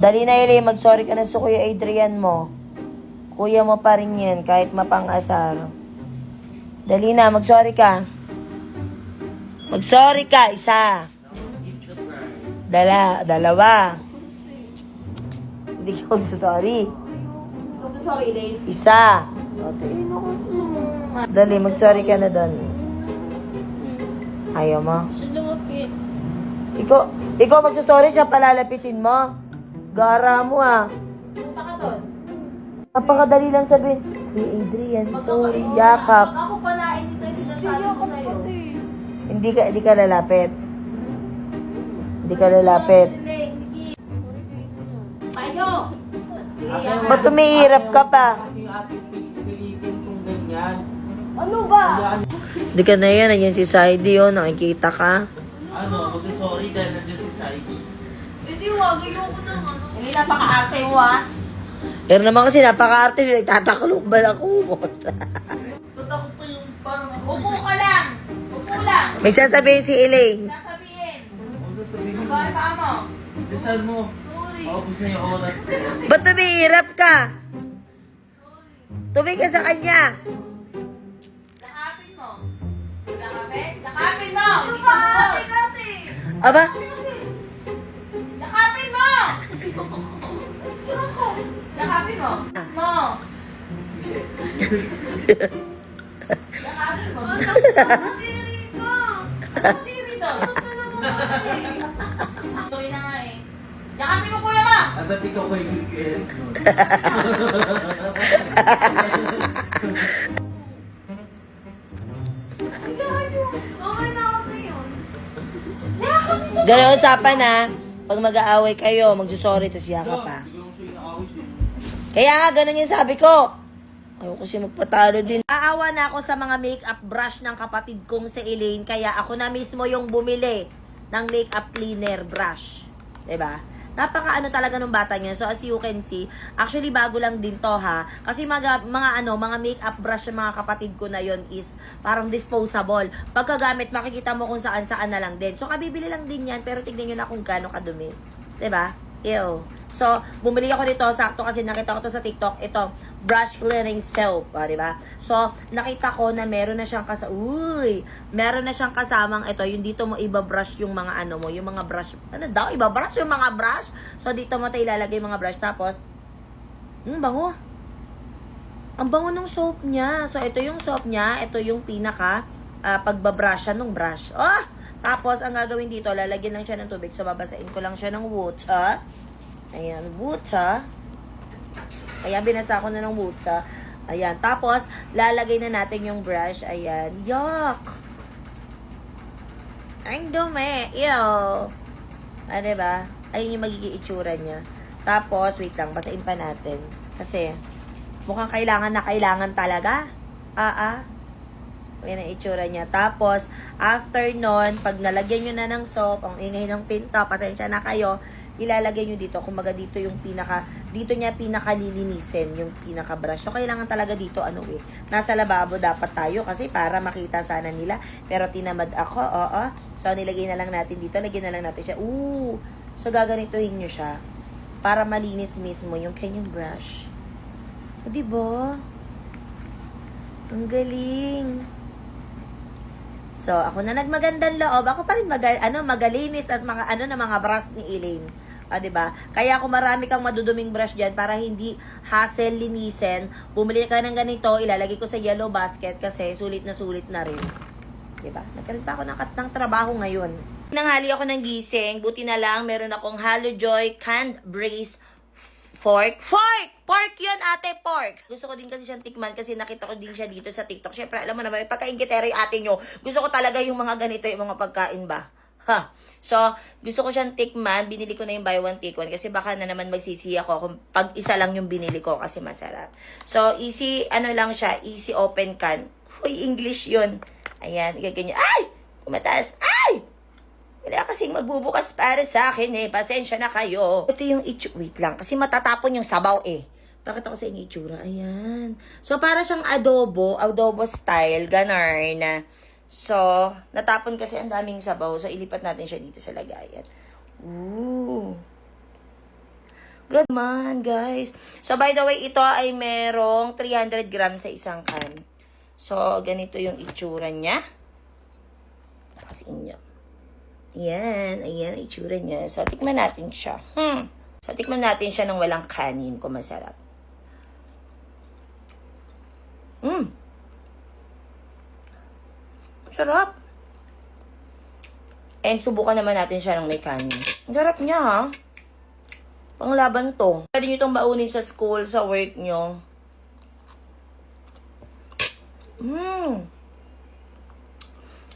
Dali na, Eli. Mag-sorry ka na sa Kuya Adrian mo. Kuya mo pa rin yan, kahit mapang-asar. Dali na, mag-sorry ka. Mag-sorry ka, isa. Dalawa. Hindi ka mag-sorry. Sorry, Elaine. Isa. Dali, mag-sorry ka na doon. Ayaw mo? Siya lumapit. Ikaw magsusorry, siya palalapitin mo. Gara mo ah. Punta ka doon. Napakadali lang sabihin, Kuya Adrian, sorry, yakap. Pag ako palain ni sa'yo, sinasabi ko sa'yo. Hindi ka lalapit. Hindi ka lalapit. Tayo! Ba't tumihirap ka pa? Kasi ate pilitin kung ganyan. Ano ba? Hindi ka na yan, nandiyan si Saidi oh, nakikita ka. Ano, sorry dahil nandiyan si Saidi. Hindi, wag. Ayoko na ano. Hindi napaka-arte mo ah. Pero naman kasi napaka-arte, nagtatakalog ba na kumot? Totoo pa yung parang ako. Upo ka lang. Upo lang. May sasabihin si Elaine. Sasabihin. Ano sasabihin mo? Bari pa mo. Dasal mo. Sorry. Paubos na yung oras. Ba't tumihirap ka? Tumingin ka sa kanya. Lakapin mo. Lakapin? Lakapin mo! Ito pa! Ate kasi! Aba? Lakapin mo! Lakapin mo. Mo. Lakapin mo. Matiri mo. Matiri to. Tuloy na nga eh. Lakapin mo kuya ka! Ah, ba't ikaw kay Eric? Okay na ako na yun. Ganun usapan na. Pag mag-aaway kayo, magsusorry, tas yakap pa. Biglang siya inaawis eh. Kaya nga, ganun yung sabi ko. Ayaw kasi magpatalo din. Aawa na ako sa mga makeup brush ng kapatid kong si Elaine. Kaya ako na mismo yung bumili ng makeup cleaner brush. 'Di ba? Napaka talaga nung bata niya. So as you can see, actually bago lang din to ha. Kasi mga makeup brush ng mga kapatid ko na yon is parang disposable. Pagkagamit, makikita mo kung saan-saan na lang din. So kabibili lang din yan, pero tignan niyo na kung gaano kadumi. 'Di ba? Ew. So, bumili ako nito, sakto kasi nakita ko to sa TikTok, ito, brush cleaning soap, di ba? So, nakita ko na meron na siyang meron na siyang kasamang ito, yung dito mo iba-brush yung mga ano mo, yung mga brush, iba-brush yung mga brush. So, dito mo tayo ilalagay yung mga brush, tapos, bango. Ang bango ng soap niya. So, ito yung soap niya, ito yung pinaka, pagbabrushan ng brush. Tapos, ang gagawin dito, lalagyan lang siya ng tubig. So, babasain ko lang siya ng water. Ayan, water. Ayan, binasa ko na ng water. Ayan, tapos, lalagay na natin yung brush. Ayan, yuck! Ang dumi! Ew! Diba? Ayun yung magiging itsura niya. Tapos, wait lang, basain pa natin. Kasi, mukhang kailangan na kailangan talaga. Ayan ang itsura niya. Tapos, after nun, pag nalagyan nyo na ng soap, ang ingay ng pinto, pasensya na kayo, ilalagay nyo dito. Kumbaga dito yung dito niya pinakalilinisin, yung pinaka-brush. So, kailangan talaga dito, nasa lababo dapat tayo kasi para makita sana nila. Pero tinamad ako, So, nilagay na lang natin dito. Lagyan na lang natin siya. So, gaganituhin nyo siya para malinis mismo yung kanyang brush. Diba? Ang galing. So, ako na nagmagandang loob. Ako pa rin magalinis at mga brush ni Elaine. Diba? Kaya kung marami kang maduduming brush dyan para hindi hassle linisin, bumili ka ng ganito, ilalagay ko sa yellow basket kasi sulit na rin. Diba? Nagkaroon pa ako ng trabaho ngayon. Nanghali ako ng gising. Buti na lang, meron akong Halo Joy canned braised Pork yun, ate, pork. Gusto ko din kasi siyang tikman kasi nakita ko din siya dito sa TikTok. Siyempre, alam mo naman, pagka-ingitero yung ate nyo. Gusto ko talaga yung mga ganito, yung mga pagkain ba. So, gusto ko siyang tikman. Binili ko na yung buy one, take one. Kasi baka na naman magsisihi ako kung pag isa lang yung binili ko kasi masarap. So, easy, lang siya, easy open can. Uy, English yun. Ayan, ganyan. Ay! Kumataas. Ay! Wala kasing magbubukas para sa akin Pasensya na kayo. Ito yung wait lang. Kasi matatapon yung sabaw Bakit ako sa inyo itsura? Ayan. So, para siyang adobo style, ganon. So, natapon kasi ang daming sabaw. So, ilipat natin siya dito sa lagayan. Ooh. Grabe man, guys. So, by the way, ito ay merong 300 grams sa isang can. So, ganito yung itsura niya. Kasi inyo. Ayan, ayan ang itsura niya. So, tikman natin siya. So, tikman natin siya ng walang kanin kung masarap. Sarap. And subukan naman natin siya ng may kanin. Ang sarap niya, ha? Panglaban to. Pwede nyo itong baunin sa school, sa work nyo.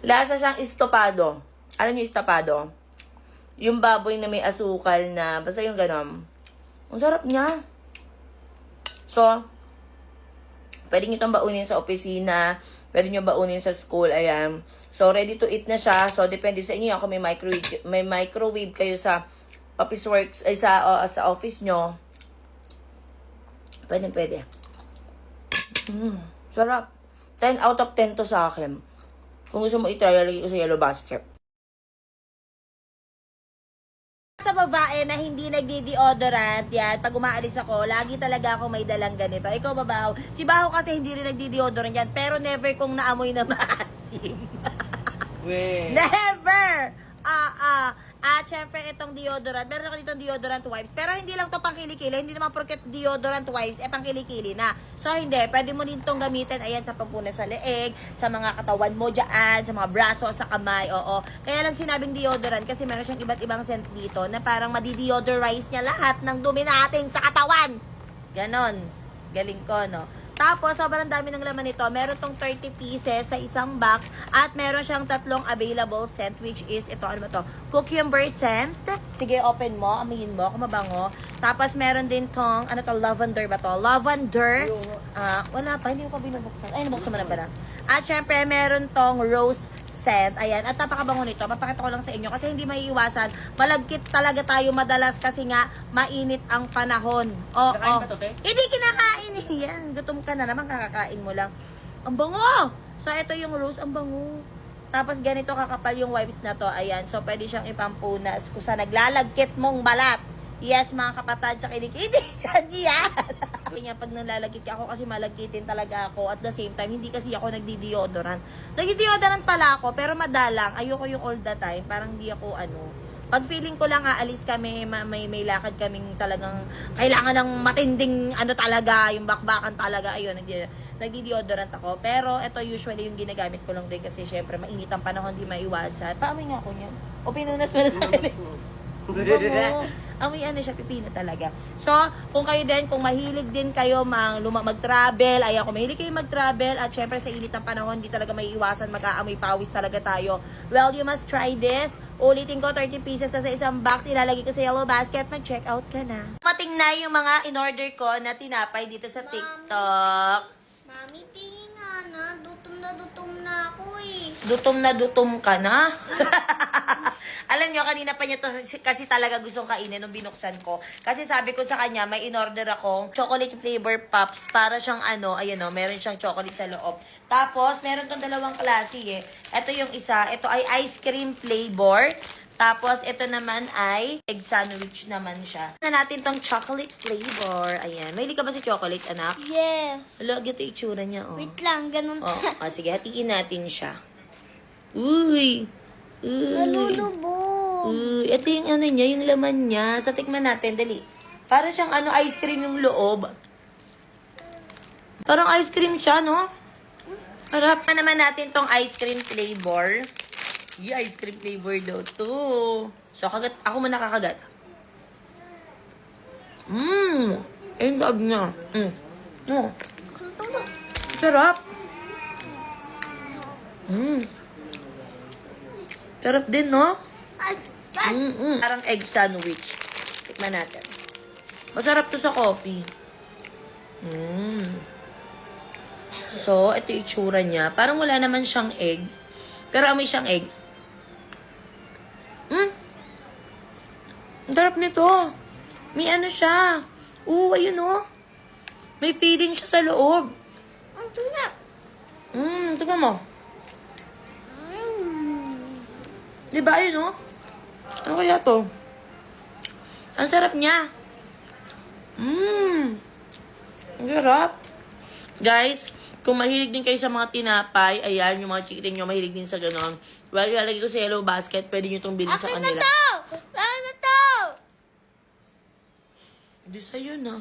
Lasa siyang estopado. Alam niyo estopado? Yung baboy na may asukal na, basta yung ganon. Ang sarap niya. So, pwede nyo itong baunin sa opisina. Pwede nyo baunin sa school. Ayan. So, ready to eat na siya. So, depende sa inyo. Kung may microwave kayo sa office works, ay sa office nyo. Pwede. Sarap. 10 out of 10 to sa akin. Kung gusto mo i-try, lagay ko sa yellow basket. Sa babae na hindi nagdi-deodorant, yan, pag umaalis ako, lagi talaga ako may dalang ganito. Ikaw ba, Bahaw? Si Bahaw kasi hindi rin nagdi-deodorant yan, pero never kong naamoy na maasim. Weh. Never! At syempre itong deodorant, meron ako ditong deodorant wipes, pero hindi lang to pang kilikili, hindi naman porket deodorant wipes, pang kilikili na. So hindi, pwede mo din tong gamitin, ayan, sa pampunan sa leeg, sa mga katawan mo dyan, sa mga braso, sa kamay, oo. Kaya lang sinabing deodorant kasi meron siyang iba't ibang scent dito na parang madi-deodorize niya lahat ng dumi natin sa katawan. Ganon. Galing ko, no? Tapos, sobrang dami ng laman nito. Meron tong 30 pieces sa isang box. At meron siyang tatlong available scent, which is, ito, ano ba to? Cucumber scent. Sige, open mo. Amuyin mo kung mabango. Tapos, meron din tong, ano to, lavender ba to? Lavender. Wala pa. Hindi ko pa binubuksan. Ay, nabuksan mo na pala. At syempre, meron tong rose scent. Ayan. At napakabango nito. Papakita ko lang sa inyo kasi hindi maiiwasan. Malagkit talaga tayo madalas kasi nga mainit ang panahon. Oo. Kinakain ba to, te? Hindi kinakain. Yan. Gutom ka na naman. Kakakain mo lang. Ang bango! So, ito yung rose. Ang bango. Tapos, ganito kakapal yung wipes na to. Ayan. So, pwede siyang ipampunas kung sa naglalagkit mong balat. Yes, mga kapatid sa kilikili. Yan. Sabi nga, pag nalalagkit ako kasi malagkitin talaga ako. At the same time, hindi kasi ako nagdi-deodorant. Nagdi-deodorant pala ako, pero madalang. Ayoko yung all the time. Parang di ako pag feeling ko lang aalis kami, may lakad kaming talagang kailangan ng matinding talaga, yung bakbakan talaga. Ayun, nagdi-deodorant ako. Pero ito usually yung ginagamit ko lang din kasi syempre mainit ang panahon, hindi maiwasan. Paamoy nga ako niyan. O pinunas mo na sa akin. Amoy siya, pipino talaga. So, kung kayo din, kung mahilig din kayo mag-travel, ayan, kung mahilig kayo mag-travel, at syempre sa init ng panahon, hindi talaga may iwasan, mag-aamoy pawis talaga tayo. Well, you must try this. Ulitin ko, 30 pieces na sa isang box, ilalagay ko sa yellow basket, mag-check out ka na. Mating na yung mga in-order ko na tinapay dito sa TikTok. Mami, tingin nga na. Dutom na ako eh. Dutom ka na? Alam nyo, kanina pa niya to kasi talaga gustong kainin nung binuksan ko. Kasi sabi ko sa kanya, may in-order akong chocolate flavor pops. Para siyang ayan meron siyang chocolate sa loob. Tapos, meron tong dalawang klase eh. Ito yung isa, ito ay ice cream flavor. Tapos, ito naman ay egg sandwich naman siya. Na natin tong chocolate flavor. Ayan. Mahilig ka ba sa chocolate, anak? Yes. Hala, gito yung itsura niya, oh. Wait lang, ganun. Sige, hatiin natin siya. Uy! Nalulubog. Ito yung niya, yung laman niya. Sa tikman natin, dali. Parang siyang ice cream yung loob. Parang ice cream siya, no? Harap na naman natin tong ice cream flavor. Yeah, ice cream flavor daw to. So, ako muna kakagat. Ayun loob niya. Sarap. Sarap din, no? Parang egg sandwich. Tikman natin. Masarap to sa coffee. So, ito yung itsura niya. Parang wala naman siyang egg. Pero amoy siyang egg. Ang sarap nito. May siya. Ayun, oh. May feeling siya sa loob. Ang sarap. Tignan mo. Diba, ayun, oh? Ano kaya to? Ang sarap niya. Ang sarap. Guys, kung mahilig din kayo sa mga tinapay, ayan, yung mga chikiting nyo, mahilig din sa ganon. Well, ilalagay ko sa yellow basket, pwede nyo itong bilhin sa Akin na kanila. to! Ano to? Hindi sa'yo na.